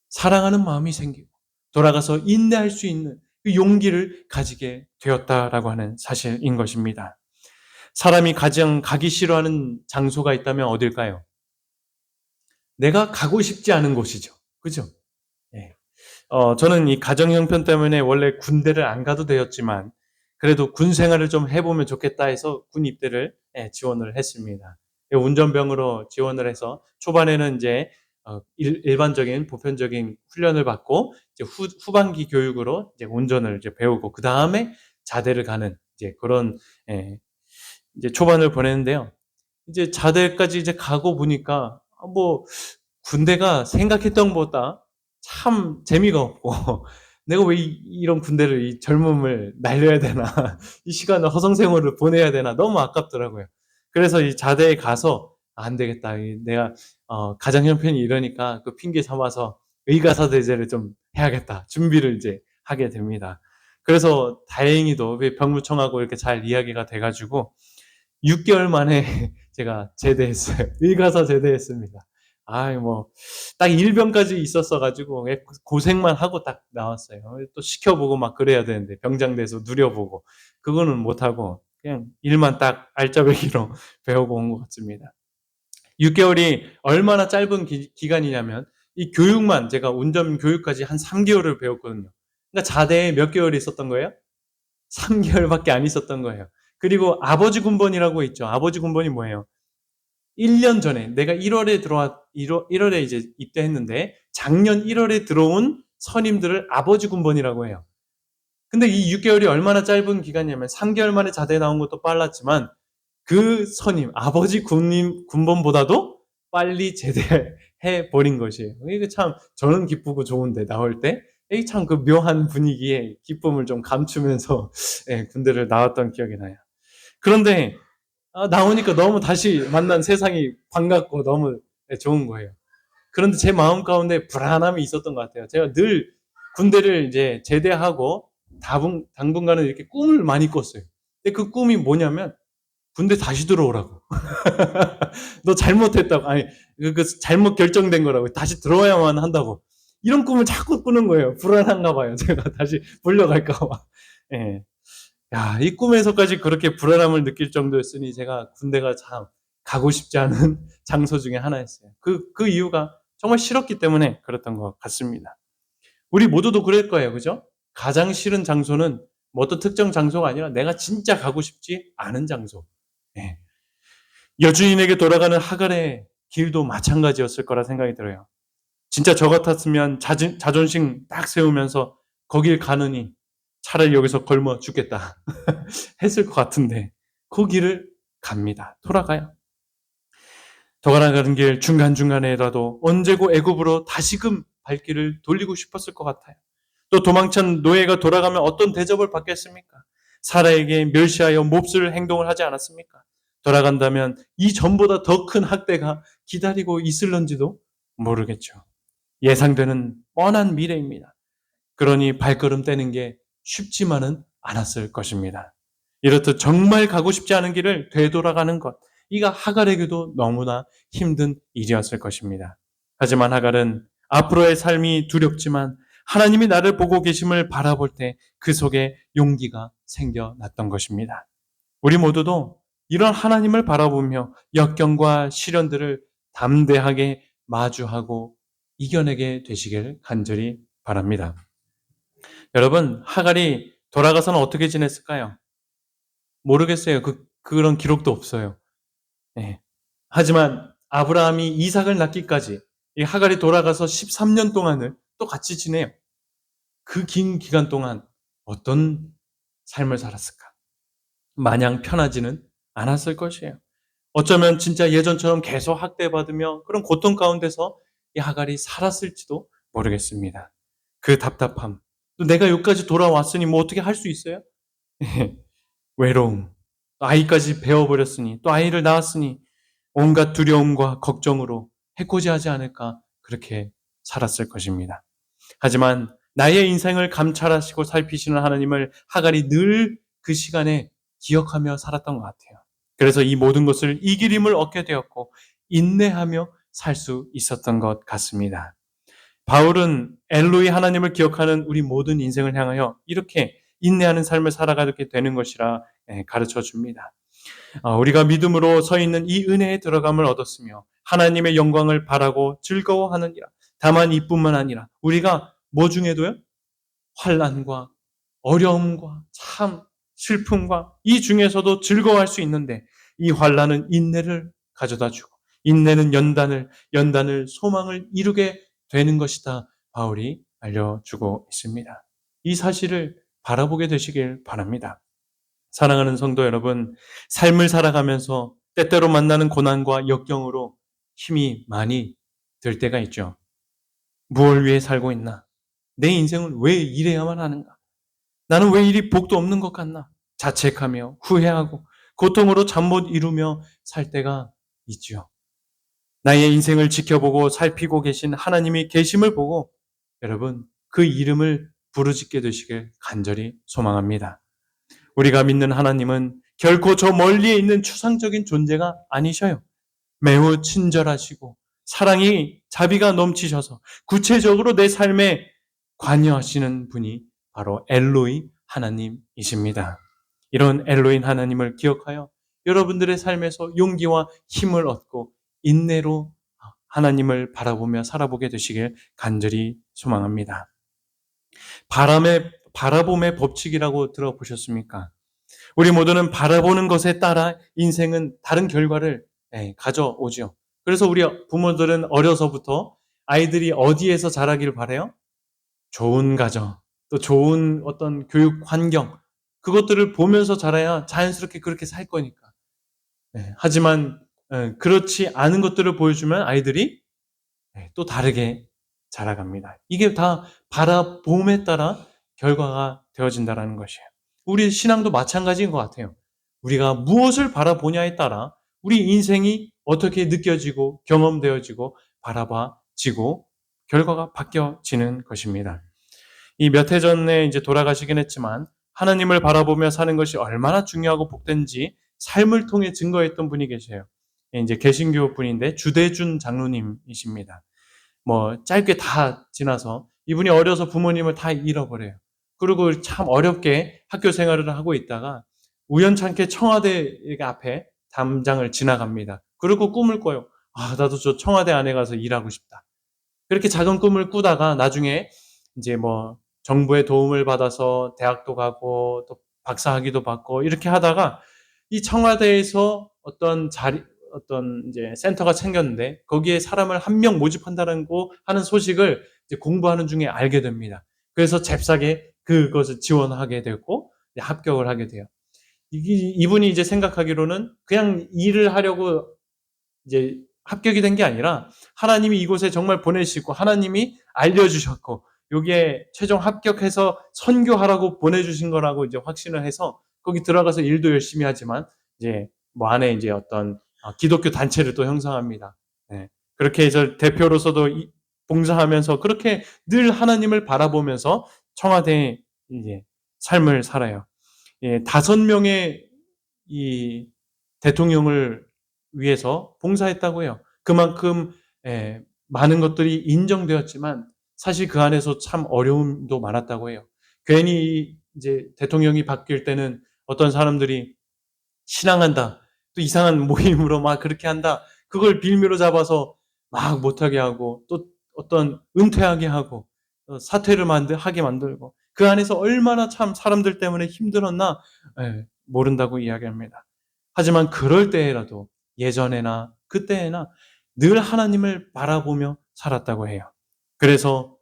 사랑하는 마음이 생기고 돌아가서 인내할 수 있는 그 용기를 가지게 되었다라고 하는 사실인 것입니다. 사람이 가장 가기 싫어하는 장소가 있다면 어딜까요? 내가 가고 싶지 않은 곳이죠. 그죠? 예. 저는 이 가정 형편 때문에 원래 군대를 안 가도 되었지만 그래도 군 생활을 좀 해보면 좋겠다 해서 군 입대를 지원을 했습니다. 운전병으로 지원을 해서 초반에는 이제 일반적인 보편적인 훈련을 받고 이제 후반기 교육으로 이제 운전을 이제 배우고 그 다음에 자대를 가는 이제 그런 이제 초반을 보냈는데요. 이제 자대까지 이제 가고 보니까 뭐 군대가 생각했던 것보다 참 재미가 없고 내가 왜 이런 군대를 이 젊음을 날려야 되나 이 시간을 허송세월을 보내야 되나 너무 아깝더라고요. 그래서 이 자대에 가서 안 되겠다. 내가 가정 형편이 이러니까 그 핑계 삼아서 의가사대제를 좀 해야겠다. 준비를 이제 하게 됩니다. 그래서 다행히도 병무청하고 이렇게 잘 이야기가 돼가지고 6개월 만에 제가 제대했어요. 의가사 제대했습니다. 딱 일병까지 있었어가지고 고생만 하고 딱 나왔어요. 또 시켜보고 막 그래야 되는데 병장돼서 누려보고 그거는 못하고 그냥 일만 딱 알짜배기로 배우고 온 것 같습니다. 6개월이 얼마나 짧은 기간이냐면 이 교육만 제가 운전 교육까지 한 3개월을 배웠거든요. 그러니까 자대에 몇 개월이 있었던 거예요? 3개월밖에 안 있었던 거예요. 그리고 아버지 군번이라고 있죠. 아버지 군번이 뭐예요? 1년 전에 내가 1월에 이제 입대했는데 작년 1월에 들어온 선임들을 아버지 군번이라고 해요. 근데 이 6개월이 얼마나 짧은 기간이냐면 3개월 만에 자대 나온 것도 빨랐지만 그 선임, 아버지 군번보다도 빨리 제대해 버린 것이에요. 이게 참 저는 기쁘고 좋은데 나올 때 이게 참 그 묘한 분위기에 기쁨을 좀 감추면서 군대를 나왔던 기억이 나요. 그런데 나오니까 너무 다시 만난 세상이 반갑고 너무 좋은 거예요. 그런데 제 마음 가운데 불안함이 있었던 것 같아요. 제가 늘 군대를 이제 제대하고 당분간은 이렇게 꿈을 많이 꿨어요. 근데 그 꿈이 뭐냐면 군대 다시 들어오라고. 너 잘못했다고. 그 잘못 결정된 거라고. 다시 들어와야만 한다고. 이런 꿈을 자꾸 꾸는 거예요. 불안한가 봐요. 제가 다시 불려갈까 봐. 예. 야, 이 꿈에서까지 그렇게 불안함을 느낄 정도였으니 제가 군대가 참 가고 싶지 않은 장소 중에 하나였어요. 그 이유가 정말 싫었기 때문에 그랬던 것 같습니다. 우리 모두도 그럴 거예요. 그죠? 가장 싫은 장소는 뭐 어떤 특정 장소가 아니라 내가 진짜 가고 싶지 않은 장소. 예. 여주인에게 돌아가는 하갈의 길도 마찬가지였을 거라 생각이 들어요. 진짜 저 같았으면 자존심 딱 세우면서 거길 가느니 차라리 여기서 굶어 죽겠다 했을 것 같은데 그 길을 갑니다. 돌아가요. 돌아가는 길 중간중간에라도 언제고 애굽으로 다시금 발길을 돌리고 싶었을 것 같아요. 또 도망친 노예가 돌아가면 어떤 대접을 받겠습니까? 사라에게 멸시하여 몹쓸 행동을 하지 않았습니까? 돌아간다면 이 전보다 더 큰 학대가 기다리고 있을런지도 모르겠죠. 예상되는 뻔한 미래입니다. 그러니 발걸음 떼는 게 쉽지만은 않았을 것입니다. 이렇듯 정말 가고 싶지 않은 길을 되돌아가는 것, 이가 하갈에게도 너무나 힘든 일이었을 것입니다. 하지만 하갈은 앞으로의 삶이 두렵지만 하나님이 나를 보고 계심을 바라볼 때 그 속에 용기가 생겨났던 것입니다. 우리 모두도 이런 하나님을 바라보며 역경과 시련들을 담대하게 마주하고 이겨내게 되시길 간절히 바랍니다. 여러분, 하갈이 돌아가서는 어떻게 지냈을까요? 모르겠어요. 그런 기록도 없어요. 예. 하지만 아브라함이 이삭을 낳기까지 이 하갈이 돌아가서 13년 동안을 또 같이 지내요. 그 긴 기간 동안 어떤 삶을 살았을까? 마냥 편하지는 않았을 것이에요. 어쩌면 진짜 예전처럼 계속 학대받으며 그런 고통 가운데서 이 하갈이 살았을지도 모르겠습니다. 그 답답함. 또 내가 여기까지 돌아왔으니 뭐 어떻게 할 수 있어요? 외로움. 또 아이까지 배워버렸으니, 또 아이를 낳았으니 온갖 두려움과 걱정으로 해코지하지 않을까 그렇게 살았을 것입니다. 하지만 나의 인생을 감찰하시고 살피시는 하나님을 하갈이 늘 그 시간에 기억하며 살았던 것 같아요. 그래서 이 모든 것을 이길 힘을 얻게 되었고 인내하며 살 수 있었던 것 같습니다. 바울은 엘로이 하나님을 기억하는 우리 모든 인생을 향하여 이렇게 인내하는 삶을 살아가게 되는 것이라 가르쳐 줍니다. 우리가 믿음으로 서 있는 이 은혜에 들어감을 얻었으며 하나님의 영광을 바라고 즐거워하느니라. 다만 이뿐만 아니라 우리가 뭐 중에도요? 환난과 어려움과 참 슬픔과 이 중에서도 즐거워할 수 있는데 이 환난은 인내를 가져다 주고 인내는 연단을 소망을 이루게 되는 것이다. 바울이 알려주고 있습니다. 이 사실을 바라보게 되시길 바랍니다. 사랑하는 성도 여러분, 삶을 살아가면서 때때로 만나는 고난과 역경으로 힘이 많이 들 때가 있죠. 무엇을 위해 살고 있나? 내 인생은 왜 이래야만 하는가? 나는 왜 이리 복도 없는 것 같나? 자책하며 후회하고 고통으로 잠 못 이루며 살 때가 있지요. 나의 인생을 지켜보고 살피고 계신 하나님이 계심을 보고 여러분 그 이름을 부르짖게 되시길 간절히 소망합니다. 우리가 믿는 하나님은 결코 저 멀리에 있는 추상적인 존재가 아니셔요. 매우 친절하시고 사랑이 자비가 넘치셔서 구체적으로 내 삶에 관여하시는 분이 바로 엘로이 하나님이십니다. 이런 엘로인 하나님을 기억하여 여러분들의 삶에서 용기와 힘을 얻고 인내로 하나님을 바라보며 살아보게 되시길 간절히 소망합니다. 바라봄의 법칙이라고 들어보셨습니까? 우리 모두는 바라보는 것에 따라 인생은 다른 결과를 가져오죠. 그래서 우리 부모들은 어려서부터 아이들이 어디에서 자라기를 바라요? 좋은 가정, 또 좋은 어떤 교육 환경, 그것들을 보면서 자라야 자연스럽게 그렇게 살 거니까. 하지만 그렇지 않은 것들을 보여주면 아이들이 또 다르게 자라갑니다. 이게 다 바라봄에 따라 결과가 되어진다는 것이에요. 우리 신앙도 마찬가지인 것 같아요. 우리가 무엇을 바라보냐에 따라 우리 인생이 어떻게 느껴지고 경험되어지고 바라봐지고 결과가 바뀌어지는 것입니다. 이 몇 해 전에 이제 돌아가시긴 했지만 하나님을 바라보며 사는 것이 얼마나 중요하고 복된지 삶을 통해 증거했던 분이 계세요. 이제 개신교 분인데 주대준 장로님이십니다. 뭐 짧게 다 지나서 이분이 어려서 부모님을 다 잃어버려요. 그리고 참 어렵게 학교 생활을 하고 있다가 우연찮게 청와대 앞에 담장을 지나갑니다. 그리고 꿈을 꿔요. 나도 저 청와대 안에 가서 일하고 싶다. 그렇게 작은 꿈을 꾸다가 나중에 이제 뭐 정부의 도움을 받아서 대학도 가고 또 박사학위도 받고 이렇게 하다가 이 청와대에서 어떤 이제 센터가 생겼는데 거기에 사람을 한 명 모집한다고 하는 소식을 이제 공부하는 중에 알게 됩니다. 그래서 잽싸게 그것을 지원하게 되고 합격을 하게 돼요. 이분이 이제 생각하기로는 그냥 일을 하려고 이제 합격이 된 게 아니라 하나님이 이곳에 정말 보내시고 하나님이 알려주셨고 여기에 최종 합격해서 선교하라고 보내주신 거라고 이제 확신을 해서 거기 들어가서 일도 열심히 하지만 이제 뭐 안에 이제 어떤 기독교 단체를 또 형성합니다. 예. 그렇게 해서 대표로서도 봉사하면서 그렇게 늘 하나님을 바라보면서 청와대 이제 삶을 살아요. 예, 5명의 이 대통령을 위해서 봉사했다고 해요. 그만큼 많은 것들이 인정되었지만 사실 그 안에서 참 어려움도 많았다고 해요. 괜히 이제 대통령이 바뀔 때는 어떤 사람들이 신앙한다, 또 이상한 모임으로 막 그렇게 한다, 그걸 빌미로 잡아서 막 못하게 하고 또 어떤 은퇴하게 하고 사퇴를 하게 만들고 그 안에서 얼마나 참 사람들 때문에 힘들었나 모른다고 이야기합니다. 하지만 그럴 때에라도 예전에나 그때에나 늘 하나님을 바라보며 살았다고 해요. 그래서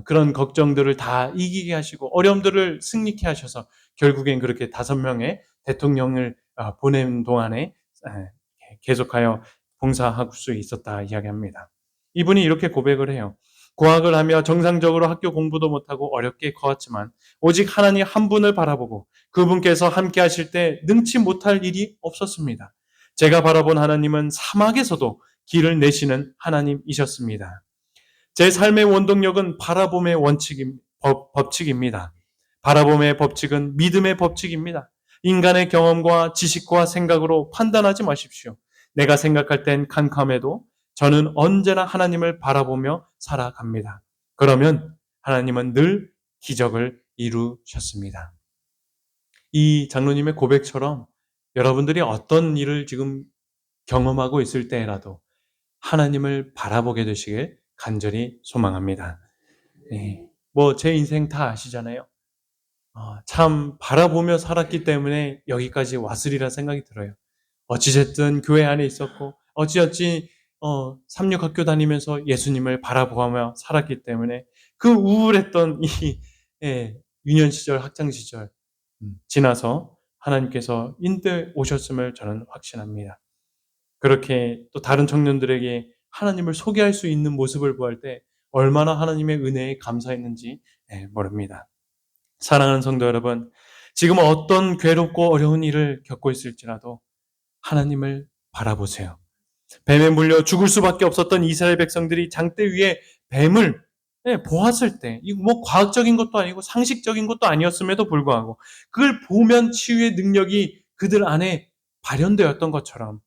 그런 걱정들을 다 이기게 하시고 어려움들을 승리케 하셔서 결국엔 그렇게 5명의 대통령을 보낸 동안에 계속하여 봉사할 수 있었다 이야기합니다. 이분이 이렇게 고백을 해요. 고학을 하며 정상적으로 학교 공부도 못하고 어렵게 커왔지만 오직 하나님 한 분을 바라보고 그분께서 함께 하실 때 능치 못할 일이 없었습니다. 제가 바라본 하나님은 사막에서도 길을 내시는 하나님이셨습니다. 제 삶의 원동력은 바라봄의 법칙입니다. 바라봄의 법칙은 믿음의 법칙입니다. 인간의 경험과 지식과 생각으로 판단하지 마십시오. 내가 생각할 땐 캄캄해도 저는 언제나 하나님을 바라보며 살아갑니다. 그러면 하나님은 늘 기적을 이루셨습니다. 이 장로님의 고백처럼 여러분들이 어떤 일을 지금 경험하고 있을 때라도 하나님을 바라보게 되시길 간절히 소망합니다. 뭐 제 인생 다 아시잖아요. 참 바라보며 살았기 때문에 여기까지 왔으리라 생각이 들어요. 어찌됐든 교회 안에 있었고 어찌어찌 삼육학교 다니면서 예수님을 바라보며 살았기 때문에 그 우울했던 이 유년 시절, 학창 시절 지나서 하나님께서 인도해 오셨음을 저는 확신합니다. 그렇게 또 다른 청년들에게 하나님을 소개할 수 있는 모습을 보할 때 얼마나 하나님의 은혜에 감사했는지 모릅니다. 사랑하는 성도 여러분, 지금 어떤 괴롭고 어려운 일을 겪고 있을지라도 하나님을 바라보세요. 뱀에 물려 죽을 수밖에 없었던 이스라엘 백성들이 장대 위에 뱀을 보았을 때, 이거 뭐 과학적인 것도 아니고 상식적인 것도 아니었음에도 불구하고 그걸 보면 치유의 능력이 그들 안에 발현되었던 것처럼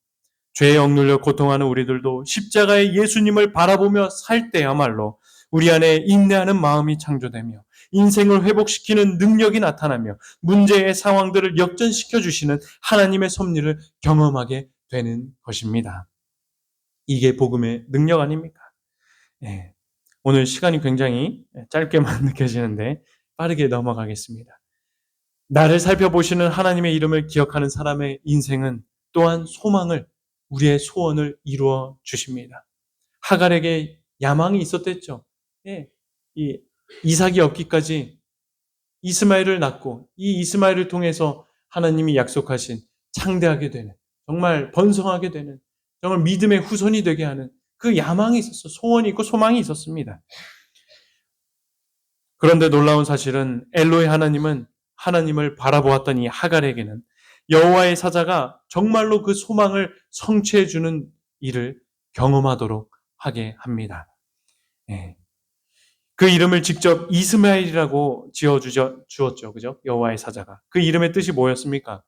죄에 억눌려 고통하는 우리들도 십자가의 예수님을 바라보며 살 때야말로 우리 안에 인내하는 마음이 창조되며 인생을 회복시키는 능력이 나타나며 문제의 상황들을 역전시켜 주시는 하나님의 섭리를 경험하게 되는 것입니다. 이게 복음의 능력 아닙니까? 오늘 시간이 굉장히 짧게만 느껴지는데 빠르게 넘어가겠습니다. 나를 살펴보시는 하나님의 이름을 기억하는 사람의 인생은 또한 소망을, 우리의 소원을 이루어 주십니다. 하갈에게 야망이 있었댔죠. 이 이삭이 얻기까지 이스마엘을 낳고 이 이스마엘을 통해서 하나님이 약속하신 창대하게 되는, 정말 번성하게 되는, 정말 믿음의 후손이 되게 하는 그 야망이 있었어. 소원이 있고 소망이 있었습니다. 그런데 놀라운 사실은 엘로의 하나님은 하나님을 바라보았던 이 하갈에게는 여호와의 사자가 정말로 그 소망을 성취해 주는 일을 경험하도록 하게 합니다. 그 이름을 직접 이스마엘이라고 주었죠. 그죠? 여호와의 사자가. 그 이름의 뜻이 뭐였습니까?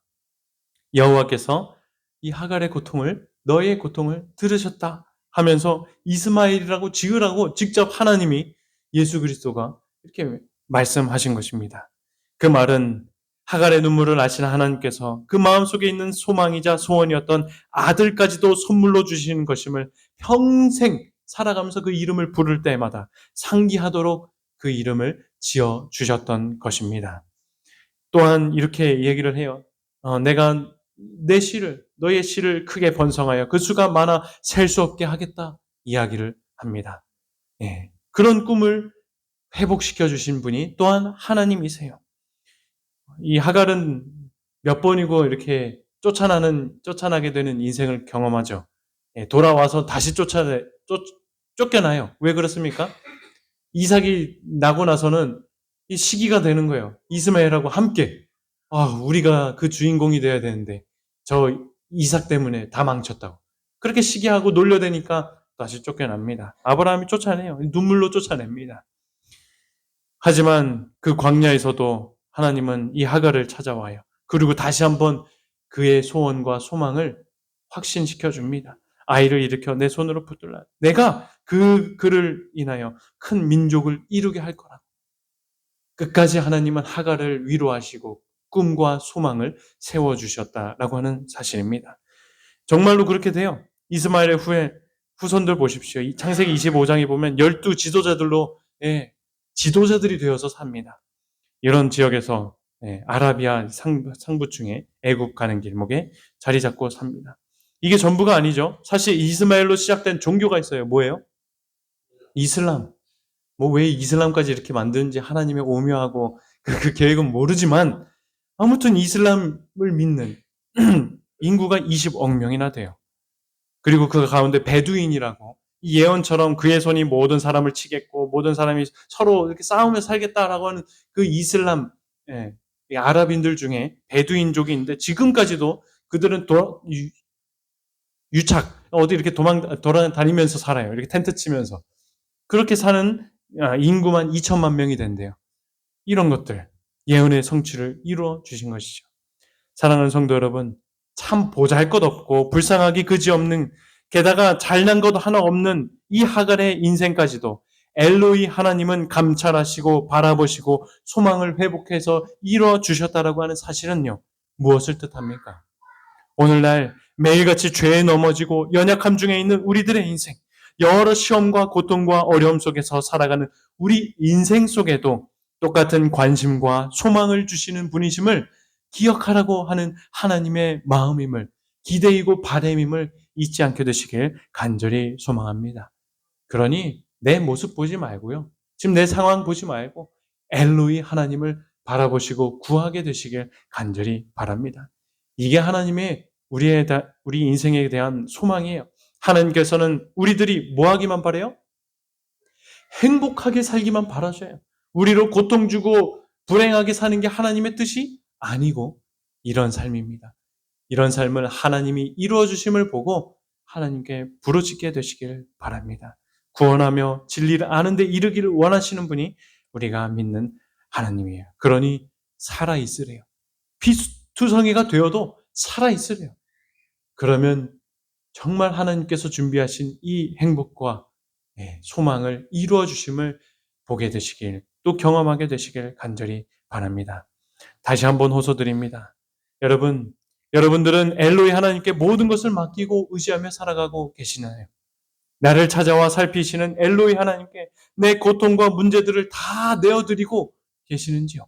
여호와께서 이 하갈의 고통을, 너의 고통을 들으셨다 하면서 이스마엘이라고 지으라고 직접 하나님이, 예수 그리스도가 이렇게 말씀하신 것입니다. 그 말은 하갈의 눈물을 아시는 하나님께서 그 마음속에 있는 소망이자 소원이었던 아들까지도 선물로 주시는 것임을 평생 살아가면서 그 이름을 부를 때마다 상기하도록 그 이름을 지어 주셨던 것입니다. 또한 이렇게 얘기를 해요. 내가 내 씨를, 너의 씨를 크게 번성하여 그 수가 많아 셀 수 없게 하겠다 이야기를 합니다. 그런 꿈을 회복시켜 주신 분이 또한 하나님이세요. 이 하갈은 몇 번이고 이렇게 쫓아나게 되는 인생을 경험하죠. 돌아와서 다시 쫓겨나요. 왜 그렇습니까? 이삭이 나고 나서는 이 시기가 되는 거예요. 이스마엘하고 함께. 우리가 그 주인공이 돼야 되는데, 저 이삭 때문에 다 망쳤다고. 그렇게 시기하고 놀려대니까 다시 쫓겨납니다. 아브라함이 쫓아내요. 눈물로 쫓아냅니다. 하지만 그 광야에서도 하나님은 이 하갈을 찾아와요. 그리고 다시 한번 그의 소원과 소망을 확신시켜 줍니다. 아이를 일으켜 내 손으로 붙들라. 내가 그를 인하여 큰 민족을 이루게 할 거라. 끝까지 하나님은 하갈을 위로하시고 꿈과 소망을 세워주셨다라고 하는 사실입니다. 정말로 그렇게 돼요. 이스마엘의 후손들 보십시오. 이 창세기 25장에 보면 12 지도자들로 지도자들이 되어서 삽니다. 이런 지역에서 아라비아 상부층의 애굽 가는 길목에 자리 잡고 삽니다. 이게 전부가 아니죠. 사실 이스마엘로 시작된 종교가 있어요. 뭐예요? 이슬람. 뭐 왜 이슬람까지 이렇게 만드는지 하나님의 오묘하고 그 계획은 모르지만 아무튼 이슬람을 믿는 인구가 20억 명이나 돼요. 그리고 그 가운데 베두인이라고 이 예언처럼 그의 손이 모든 사람을 치겠고 모든 사람이 서로 이렇게 싸우며 살겠다라고 하는 그 이슬람 이 아랍인들 중에 베두인족이 있는데 지금까지도 그들은 유착 어디 이렇게 돌아다니면서 살아요. 이렇게 텐트 치면서 그렇게 사는 인구만 2천만 명이 된대요. 이런 것들 예언의 성취를 이루어 주신 것이죠. 사랑하는 성도 여러분, 참 보잘것없고 불쌍하기 그지없는 게다가 잘난 것 하나 없는 이 하갈의 인생까지도 엘로이 하나님은 감찰하시고 바라보시고 소망을 회복해서 이루어 주셨다라고 하는 사실은요. 무엇을 뜻합니까? 오늘날 매일같이 죄에 넘어지고 연약함 중에 있는 우리들의 인생, 여러 시험과 고통과 어려움 속에서 살아가는 우리 인생 속에도 똑같은 관심과 소망을 주시는 분이심을 기억하라고 하는 하나님의 마음임을, 기대이고 바람임을 잊지 않게 되시길 간절히 소망합니다. 그러니 내 모습 보지 말고요. 지금 내 상황 보지 말고 엘로이 하나님을 바라보시고 구하게 되시길 간절히 바랍니다. 이게 하나님의 우리 인생에 대한 소망이에요. 하나님께서는 우리들이 뭐 하기만 바래요? 행복하게 살기만 바라셔요. 우리로 고통 주고 불행하게 사는 게 하나님의 뜻이 아니고 이런 삶입니다. 이런 삶을 하나님이 이루어 주심을 보고 하나님께 부르짖게 되시길 바랍니다. 구원하며 진리를 아는데 이르기를 원하시는 분이 우리가 믿는 하나님이에요. 그러니 살아 있으래요. 피투성이가 되어도 살아 있으래요. 그러면 정말 하나님께서 준비하신 이 행복과 소망을 이루어 주심을 보게 되시길 또 경험하게 되시길 간절히 바랍니다. 다시 한번 호소드립니다. 여러분들은 엘로이 하나님께 모든 것을 맡기고 의지하며 살아가고 계시나요? 나를 찾아와 살피시는 엘로이 하나님께 내 고통과 문제들을 다 내어드리고 계시는지요?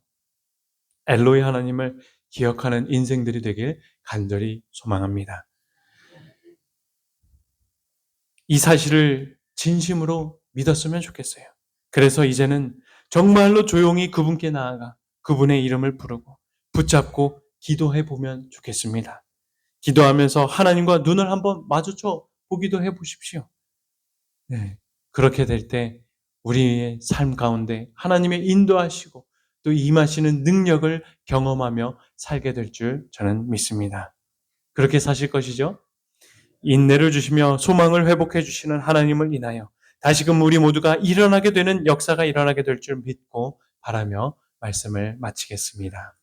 엘로이 하나님을 기억하는 인생들이 되길 간절히 소망합니다. 이 사실을 진심으로 믿었으면 좋겠어요. 그래서 이제는 정말로 조용히 그분께 나아가 그분의 이름을 부르고 붙잡고 기도해 보면 좋겠습니다. 기도하면서 하나님과 눈을 한번 마주쳐 보기도 해 보십시오. 네. 그렇게 될 때 우리의 삶 가운데 하나님의 인도하시고 또 임하시는 능력을 경험하며 살게 될 줄 저는 믿습니다. 그렇게 사실 것이죠? 인내를 주시며 소망을 회복해 주시는 하나님을 인하여 다시금 우리 모두가 일어나게 되는 역사가 일어나게 될 줄 믿고 바라며 말씀을 마치겠습니다.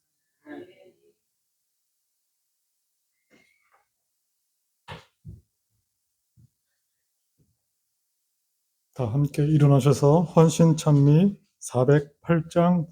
다 함께 일어나셔서 헌신 찬미 408장